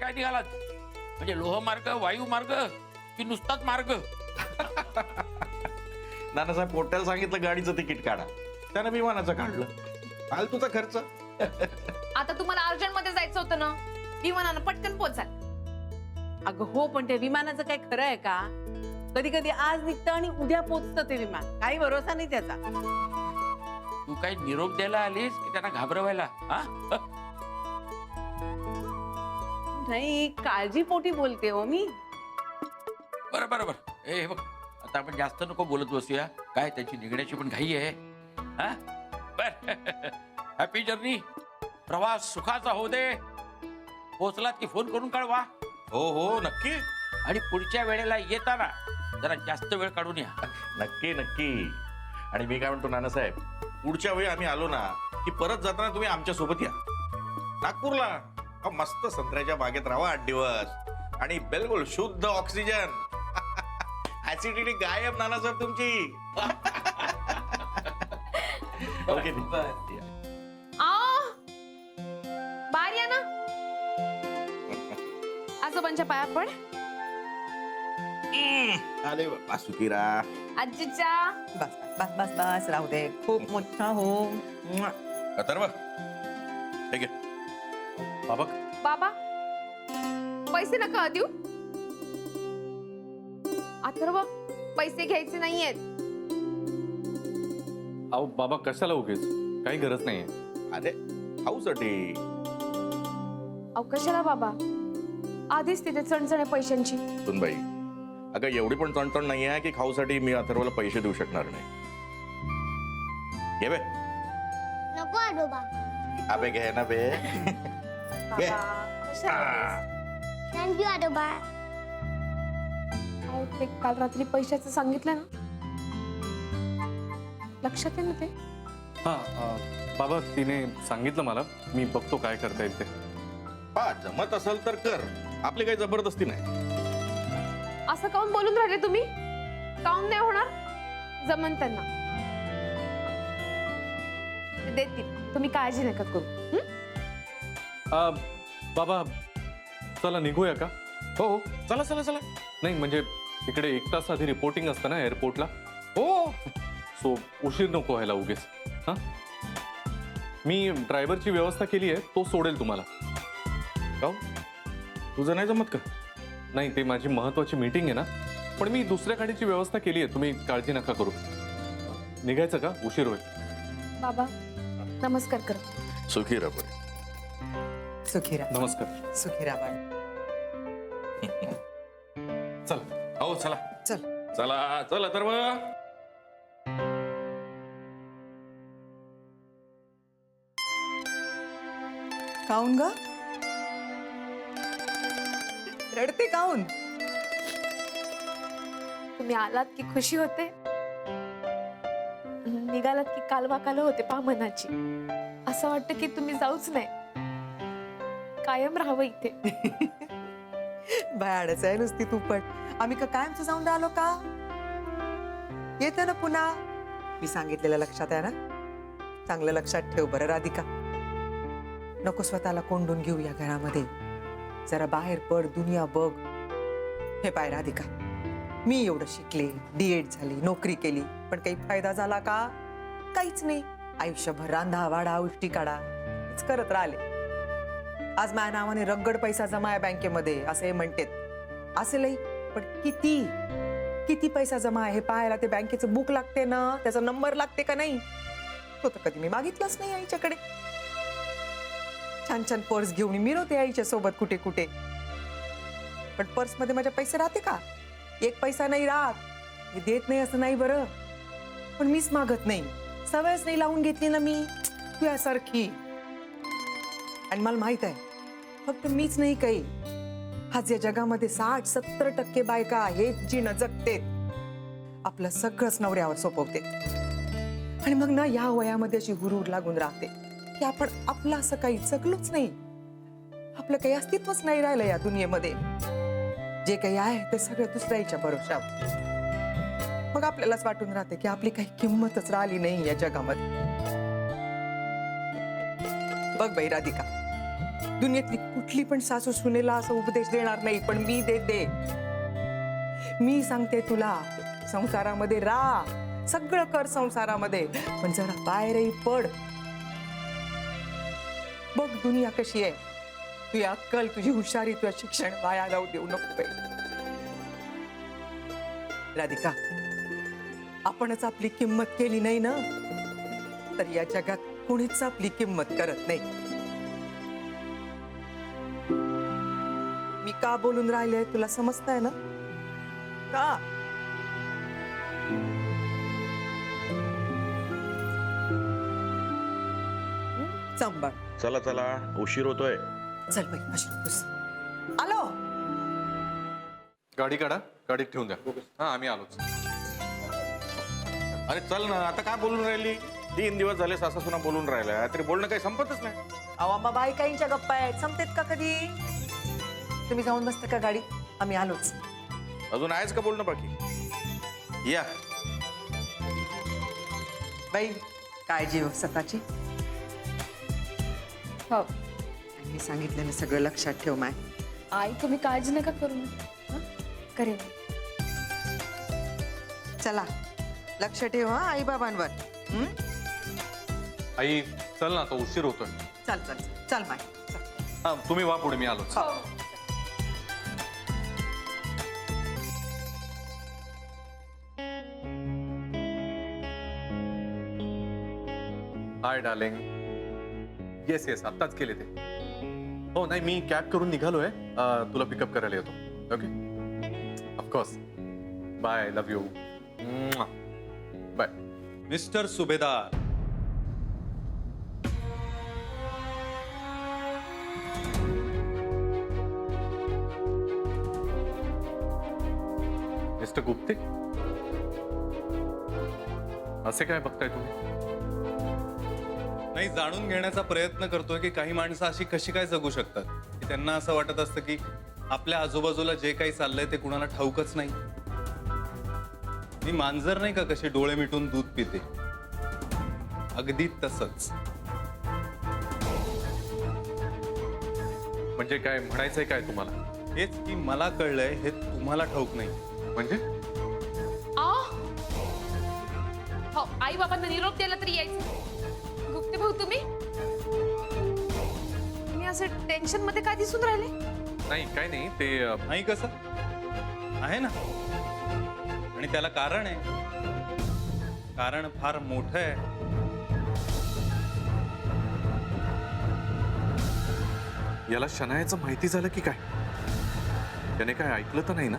काय निघालात? म्हणजे लोहमार्ग, वायुमार्ग की नुसताच मार्ग? नानासाहेब पोट्याला सांगितलं गाडीचं तिकीट काढा, त्यानं विमानाचं काढलं. फालतूचा खर्च. आता तुम्हाला अर्जंट मध्ये जायचं होतं ना, विमानानं पटकन पोचाल. अगं हो, पण त्या विमानाचं काय खरं आहे का? कधी कधी आज निघतं आणि उद्या पोचतं ते विमान, काही भरोसा नाही त्याचा. तू काही निरोप द्यायला आलीस की त्यांना घाबरवायला? हा? नाही, काळजीपोटी बोलते हो मी. बरं बरं बरं. हे बघ, आता आपण जास्त नको बोलत बसूया. काय त्याची निघण्याची पण घाई आहे. हा बर. Happy journey. प्रवास सुखाचा होऊ दे. पोहोचलात की फोन करून कळवा. हो हो नक्की आणि पुढच्या वेळेला येताना जरा जास्त वेळ काढून या. नक्की नक्की. आणि मी काय म्हणतो नानासाहेब, पुढच्या वेळी आम्ही आलो ना की परत जाताना तुम्ही आमच्या सोबत या नागपूरला. मस्त संत्र्याच्या बागेत राहा 8 दिवस आणि बिलकुल शुद्ध ऑक्सिजन. ऍसिडिटी गायब नानासाहेब तुमची. ओके बाहेर या ना. आजोबांच्या पाया पड. अरे बाबा सुखीरा. आजीच्या. बस बस बस बस राहू दे, खूप मोठा हो. अथर्व ठीक आहे बाबा. बाबा पैसे नका देऊ. अथर्व पैसे घ्यायचे नाहीयेत. अहो बाबा कशाला उगीच, काही गरज नाहीये. अरे खाऊसाठी. अहो कशाला बाबा, आधीच तिथे चणचण आहे पैशांची. सुनबाई, अगं एवढी पण चणचण नाही आहे की खाऊसाठी मी अथर्वला पैसे देऊ शकणार नाही. घे बे. नको आजोबा. अबे घे ना बे. घे. थँक्यू आजोबा. अहो, ते काल रात्री पैशाचं सांगितलं ना, लक्षात आहे ना ते? हा बाबा तिने सांगितलं मला, मी बघतो काय करता येईल ते. हा जमत असेल तर कर, आपली काही जबरदस्ती नाही. असं काऊन बोलून राहिले तुम्ही? काऊन नाही होणार? जमन त्यांना, ते देतील. तुम्ही काळजी नका करू. बाबा चला निघूया का? हो हो चला चला चला. नाही म्हणजे इकडे 1 तास आधी रिपोर्टिंग असतं ना एअरपोर्टला, हो सो उशीर नको व्हायला उगीच. हा मी ड्रायव्हरची व्यवस्था केली आहे, तो सोडेल तुम्हाला. हो? तुझं नाही जमत का? नाही ते माझी महत्वाची मीटिंग आहे ना, पण मी दुसऱ्या गाडीची व्यवस्था केली आहे, तुम्ही काळजी नका करू. निघायचं का? उशीर होईल. बाबा नमस्कार कर. सुखी रबर. सुखीरा नमस्कार. सुखीरा बाळ. चला. हो चला चल. चला चला तर काऊन ग? रडते काऊन? तुम्ही आलात की खुशी होते, निघालात की कालवा काल होते पा मनाची. असं वाटतं की तुम्ही जाऊच नाही, कायम राहावं इथे. भयाडच आहे नुसती तू पण. आम्ही का कायमचं जाऊन राहिलो का? येते ना पुन्हा. मी सांगितलेलं लक्षात आहे ना? चांगलं लक्षात ठेव बरं राधिका. नको स्वतःला कोंडून घेऊ या घरामध्ये. जरा बाहेर पड, दुनिया बघ. हे पाय राधिका, मी एवढं शिकले, डीएड झाली, नोकरी केली, पण काही फायदा झाला का? काहीच नाही. आयुष्यभर रांधा वाडा उष्टी काढा हेच करत राहिले. आज माझ्या नावाने रगड पैसा जमा आहे बँकेमध्ये असं हे म्हणतेत. असेलही, पण किती किती पैसा जमा आहे हे पाहायला ते बँकेचं बुक लागते ना, त्याचा नंबर लागते का नाही? तो तर कधी मी मागितलंच नाही आईच्याकडे. छान छान पर्स घेऊन मिरवते आईच्या सोबत कुठे कुठे, पण पर्स मध्ये माझ्या पैसे राहते का? 1 पैसा नाही राहत. हे देत नाही असं नाही बरं, पण मीच मागत नाही. सवयच नाही लावून घेतली ना मी तुझ्यासारखी. आणि मला माहित आहे फक्त मीच नाही काही, आज या जगामध्ये 60-70% बायका हेच जीणं जगतेत. आपलं सगळंच नवऱ्यावर सोपवते आणि मग ना या वयामध्ये अशी हुरूर लागून राहते की आपण आपलं असं काही जगलोच नाही. आपलं काही अस्तित्वच नाही राहिलं या दुनियेमध्ये. जे काही आहे ते सगळं दुसऱ्याच्या भरोशावर. मग आपल्यालाच वाटून राहते की आपली काही किंमतच राहिली नाही या जगामध्ये. बघ बाई राधिका, दुनियेतली कुठली पण सासू सुनेला असं उपदेश देणार नाही, पण मी देते. मी सांगते तुला, संसारामध्ये राहा, सगळं कर संसारामध्ये, पण जरा बाहेरही पड. बघ दुनिया कशी आहे. तुझी अक्कल, तुझी हुशारी, तुझं शिक्षण वाया जाऊ देऊ नको बाई. राधिका, आपणच आपली किंमत केली नाही ना, तर या जगात कोणीच आपली किंमत करत नाही. मी का बोलून राहिले तुला समजतंय ना? का? सांभाळ. चला चला, उशीर होतोय. चल बाई, बस. आलो. गाडी काढा, गाडीत ठेवून द्या. हा, आम्ही आलोच. अरे चल ना, आता काय बोलून राहिली? 3 दिवस झाले सासा सुना बोलून राहिल्या, तरी बोलणं काही संपतच नाही. अहो आम्हा बायकाईंच्या गप्पा आहेत, संपतेत का कधी? तुम्ही जाऊन बसता का गाडीत? आम्ही आलोच. अजून आहेच का बोलणं बाकी? या. बाई, काळजी हो स्वतःची. हो मी सांगितलेलं सगळं लक्षात ठेव माय. आई तुम्ही काळजी नका करू. हं? करेन. चला, लक्ष ठेव हा आई बाबांवर. आई चल ना, तो उशीर होतोय. चल चल चल, चल माय चल. हा, तुम्ही वा पुढे, मी आलोच. Hi darling. येस येस, आत्ताच केले ते. हो नाही, मी कॅब करून निघालोय. तुला पिकअप करायला येतो. Okay, of course. Bye, love you. Bye. Mister Subhedar, mister Gupte, असे काय बघताय तुम्ही? नाही, जाणून घेण्याचा प्रयत्न करतोय की काही माणसं अशी कशी काय जगू शकतात की त्यांना असं वाटत असतं की आपल्या आजूबाजूला जे काही चाललंय ते कुणाला ठाऊकच नाही. मी मांजर नाही का कशी डोळे मिटून दूध पिते, अगदी तसंच. म्हणजे काय म्हणायचंय काय तुम्हाला? हेच की मला कळलंय हे तुम्हाला ठाऊक नाही. म्हणजे हो, आई बाबांना निरोप द्यायला तरी यायचं. गुप्ते भाऊ, तुम्ही असे टेन्शन मध्ये काय दिसून राहिले? नाही, काय नाही. ते नाही कसं आहे ना, आणि त्याला कारण आहे. कारण फार मोठं आहे. याला शनायाचं माहिती झालं की काय? त्याने काय ऐकलं तर नाही ना?